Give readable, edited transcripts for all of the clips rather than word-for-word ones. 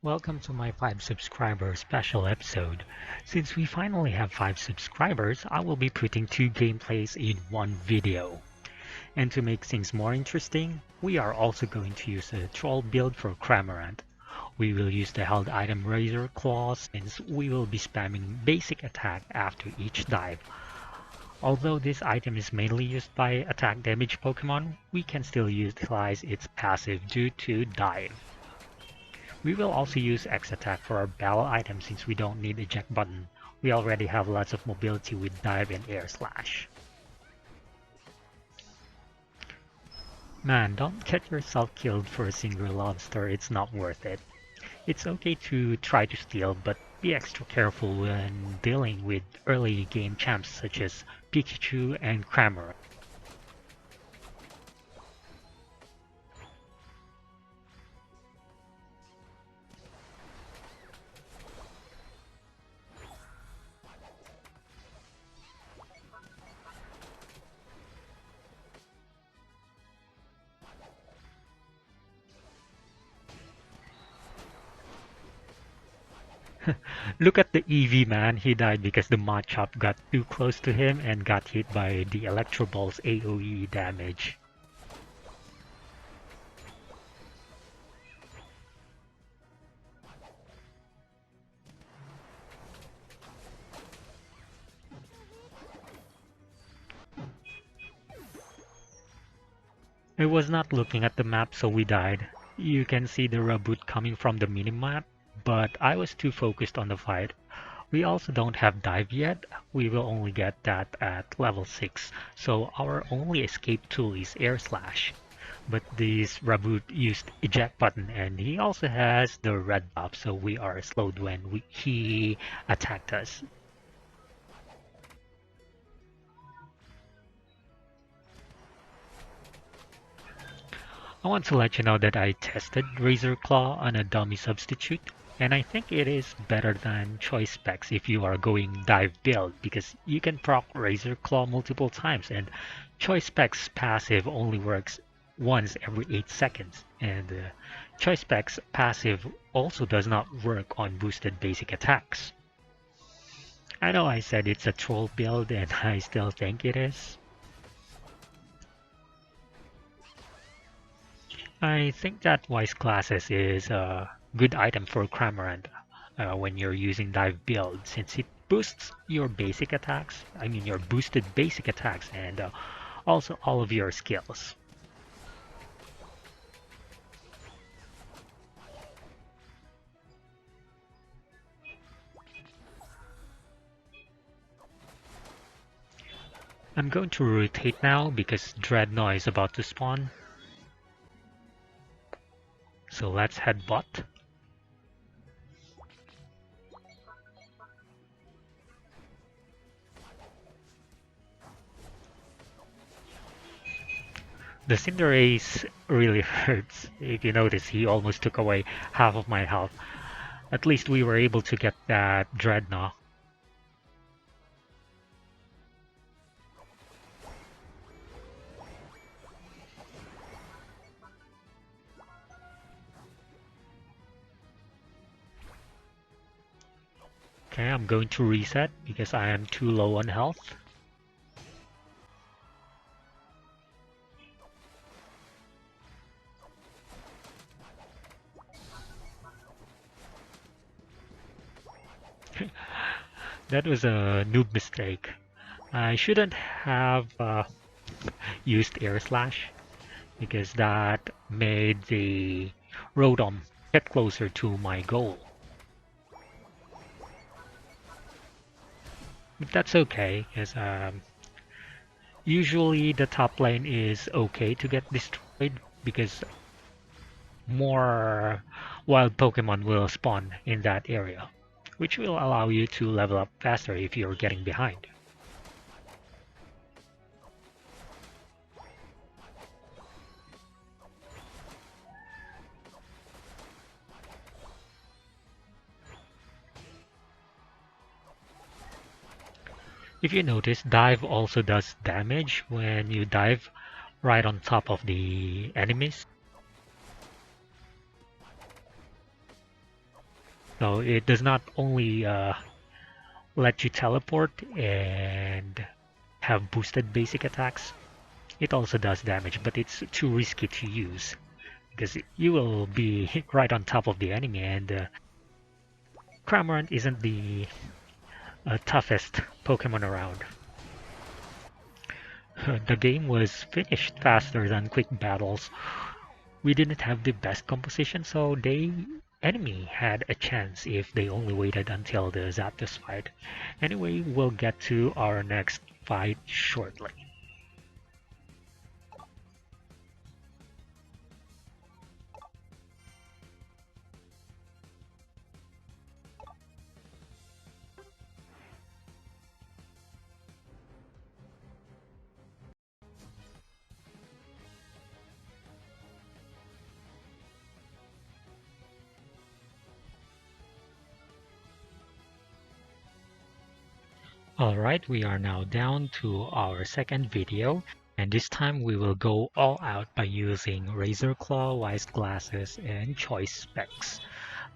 Welcome to my 5 subscriber special episode. Since we finally have 5 subscribers, I will be putting 2 gameplays in one video. And to make things more interesting, we are also going to use a troll build for Cramorant. We will use the held item Razor Claw since we will be spamming basic attack after each dive. Although this item is mainly used by attack damage Pokemon, we can still utilize its passive due to dive. We will also use X attack for our battle item since we don't need eject button. We already have lots of mobility with dive and air slash. Man, don't get yourself killed for a single monster, it's not worth it. It's okay to try to steal, but be extra careful when dealing with early game champs such as Pikachu and Cramorant. Look at the EV man, he died because the Machop got too close to him and got hit by the Electro Ball's AoE damage. I was not looking at the map, so we died. You can see the reboot coming from the minimap, but I was too focused on the fight. We also don't have dive yet, we will only get that at level 6, so our only escape tool is air slash. But this reboot used eject button and he also has the red buff, so we are slowed when he attacked us. I want to let you know that I tested Razor Claw on a dummy substitute, and I think it is better than Choice Specs if you are going dive build, because you can proc Razor Claw multiple times, and Choice Specs passive only works once every 8 seconds, and Choice Specs passive also does not work on boosted basic attacks. I know I said it's a troll build, and I still think it is. I think that Wise Classes is a good item for Cramorant when you're using dive build since it boosts your basic attacks, I mean your boosted basic attacks and also all of your skills. I'm going to rotate now because Dreadnought is about to spawn. So let's head bot. The Cinderace really hurts. If you notice, he almost took away half of my health. At least we were able to get that Dreadnought. Okay, I'm going to reset because I am too low on health. That was a noob mistake. I shouldn't have used Air Slash because that made the Rotom get closer to my goal. But that's okay, because usually the top lane is okay to get destroyed because more wild Pokemon will spawn in that area, which will allow you to level up faster if you're getting behind. If you notice, dive also does damage when you dive right on top of the enemies. So it does not only let you teleport and have boosted basic attacks, it also does damage, but it's too risky to use because you will be right on top of the enemy, and Cramorant isn't the toughest Pokemon around. The game was finished faster than quick battles. We didn't have the best composition, so the enemy had a chance if they only waited until the Zapdos fight. Anyway, we'll get to our next fight shortly. Alright, we are now down to our second video, and this time we will go all out by using Razor Claw, Wise Glasses, and Choice Specs.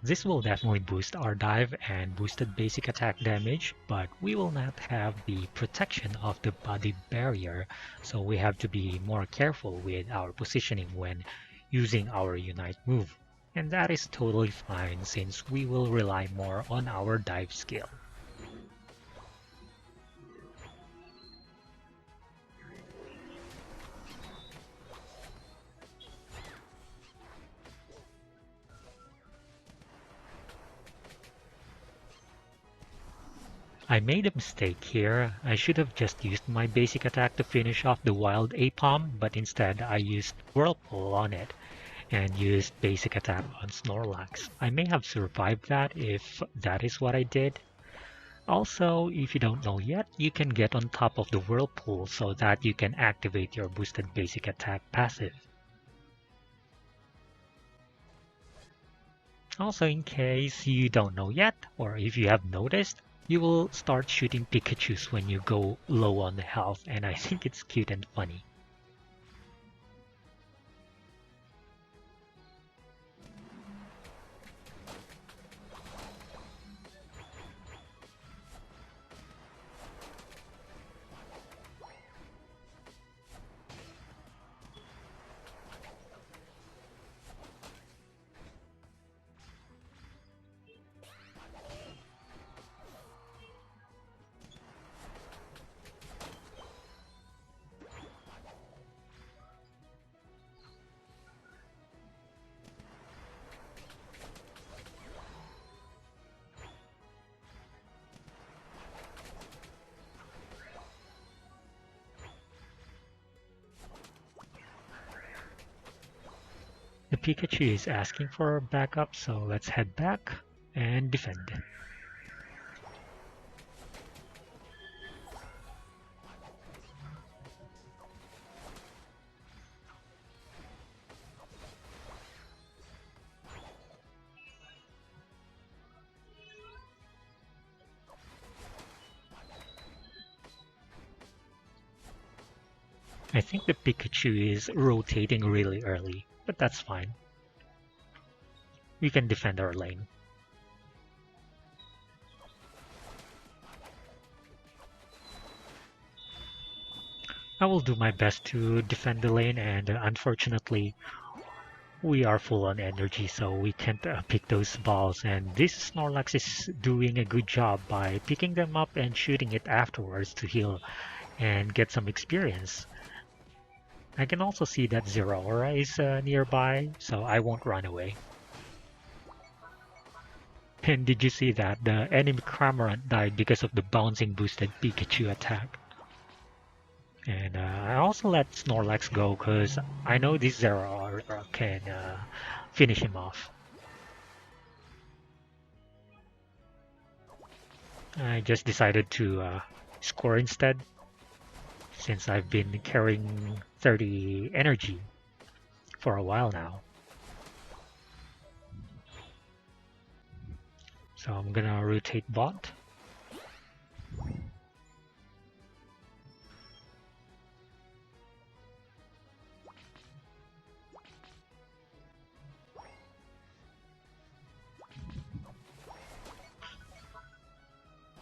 This will definitely boost our dive and boosted basic attack damage, but we will not have the protection of the body barrier, so we have to be more careful with our positioning when using our Unite move. And that is totally fine since we will rely more on our dive skill. I made a mistake here. I should have just used my basic attack to finish off the wild Apom, but instead I used Whirlpool on it and used basic attack on Snorlax. I may have survived that if that is what I did. Also, if you don't know yet, you can get on top of the Whirlpool so that you can activate your boosted basic attack passive. Also, in case you don't know yet, or if you have noticed, you will start shooting Pikachus when you go low on the health, and I think it's cute and funny. The Pikachu is asking for backup, so let's head back and defend. I think the Pikachu is rotating really early, but that's fine. We can defend our lane. I will do my best to defend the lane, and unfortunately we are full on energy, so we can't pick those balls, and this Snorlax is doing a good job by picking them up and shooting it afterwards to heal and get some experience. I can also see that Zeraora is nearby, so I won't run away. And did you see that? The enemy Cramorant died because of the bouncing boosted Pikachu attack. And I also let Snorlax go because I know this Zeraora can finish him off. I just decided to score instead since I've been carrying 30 energy for a while now. So I'm gonna rotate bot.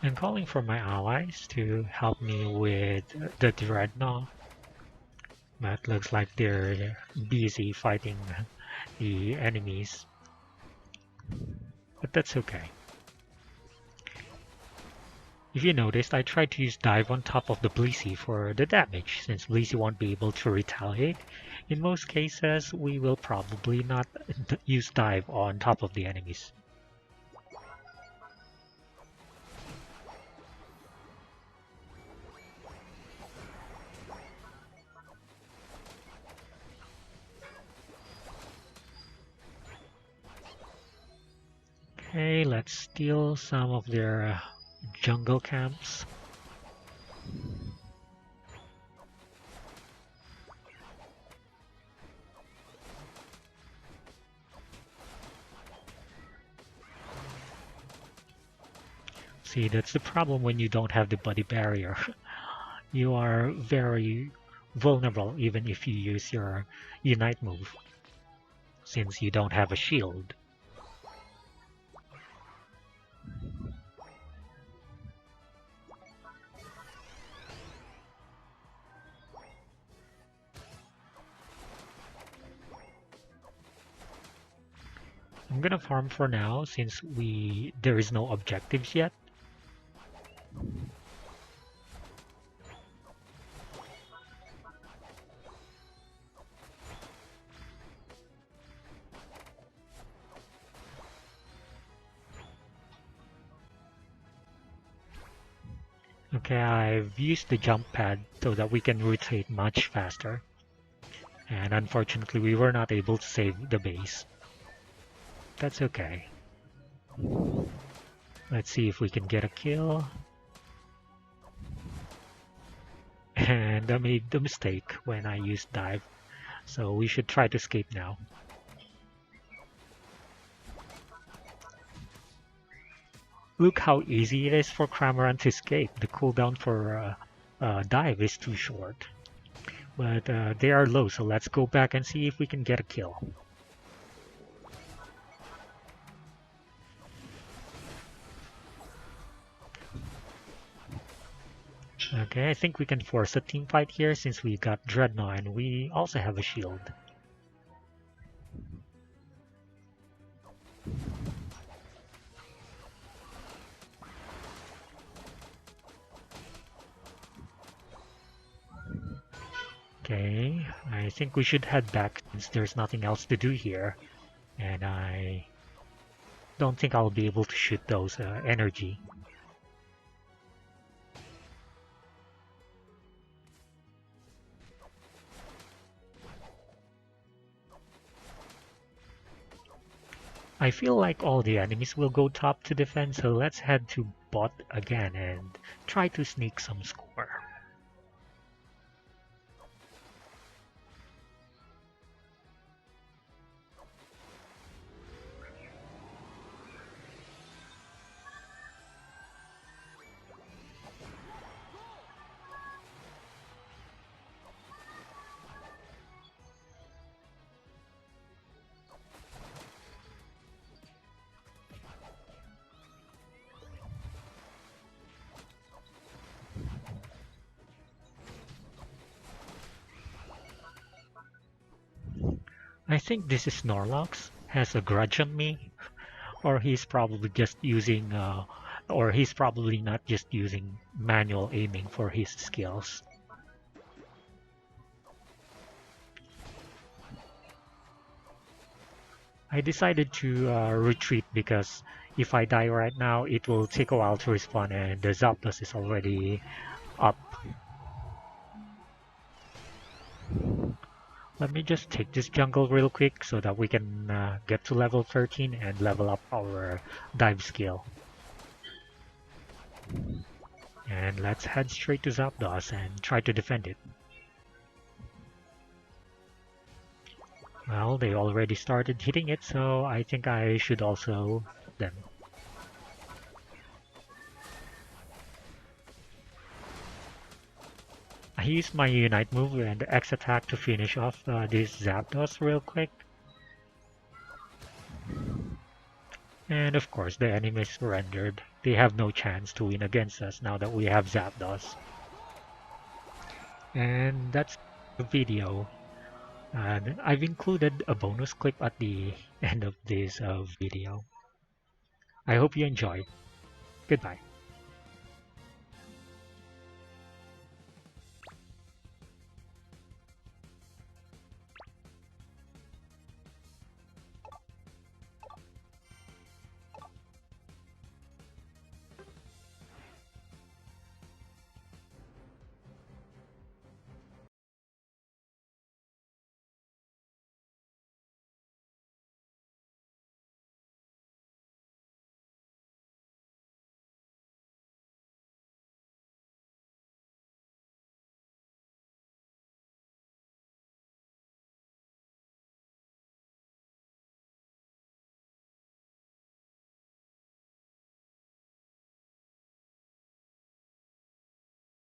I'm calling for my allies to help me with the Dreadnought, but looks like they're busy fighting the enemies. But that's okay. If you noticed, I tried to use dive on top of the Blissey for the damage, since Blissey won't be able to retaliate. In most cases, we will probably not use dive on top of the enemies. Okay, let's steal some of their jungle camps. See, that's the problem when you don't have the body barrier. You are very vulnerable even if you use your Unite move, since you don't have a shield. I'm gonna farm for now since there is no objectives yet. Okay, I've used the jump pad so that we can rotate much faster. And unfortunately, we were not able to save the base. That's okay. Let's see if we can get a kill. And I made the mistake when I used dive. So we should try to escape now. Look how easy it is for Cramorant to escape. The cooldown for dive is too short. But they are low, so let's go back and see if we can get a kill. Okay, I think we can force a team fight here since we got Dreadnought and we also have a shield. Okay, I think we should head back since there's nothing else to do here. And I don't think I'll be able to shoot those energy. I feel like all the enemies will go top to defend, so let's head to bot again and try to sneak some score. I think this is Snorlax, has a grudge on me, or he's probably just using, or he's probably not just using manual aiming for his skills. I decided to retreat because if I die right now, it will take a while to respawn and the Zapdos is already up. Let me just take this jungle real quick so that we can get to level 13 and level up our dive skill. And let's head straight to Zapdos and try to defend it. Well, they already started hitting it, so I think I should also hit them. I used my Unite move and X attack to finish off this Zapdos real quick. And of course the enemy surrendered. They have no chance to win against us now that we have Zapdos. And that's the video. And I've included a bonus clip at the end of this video. I hope you enjoyed. Goodbye.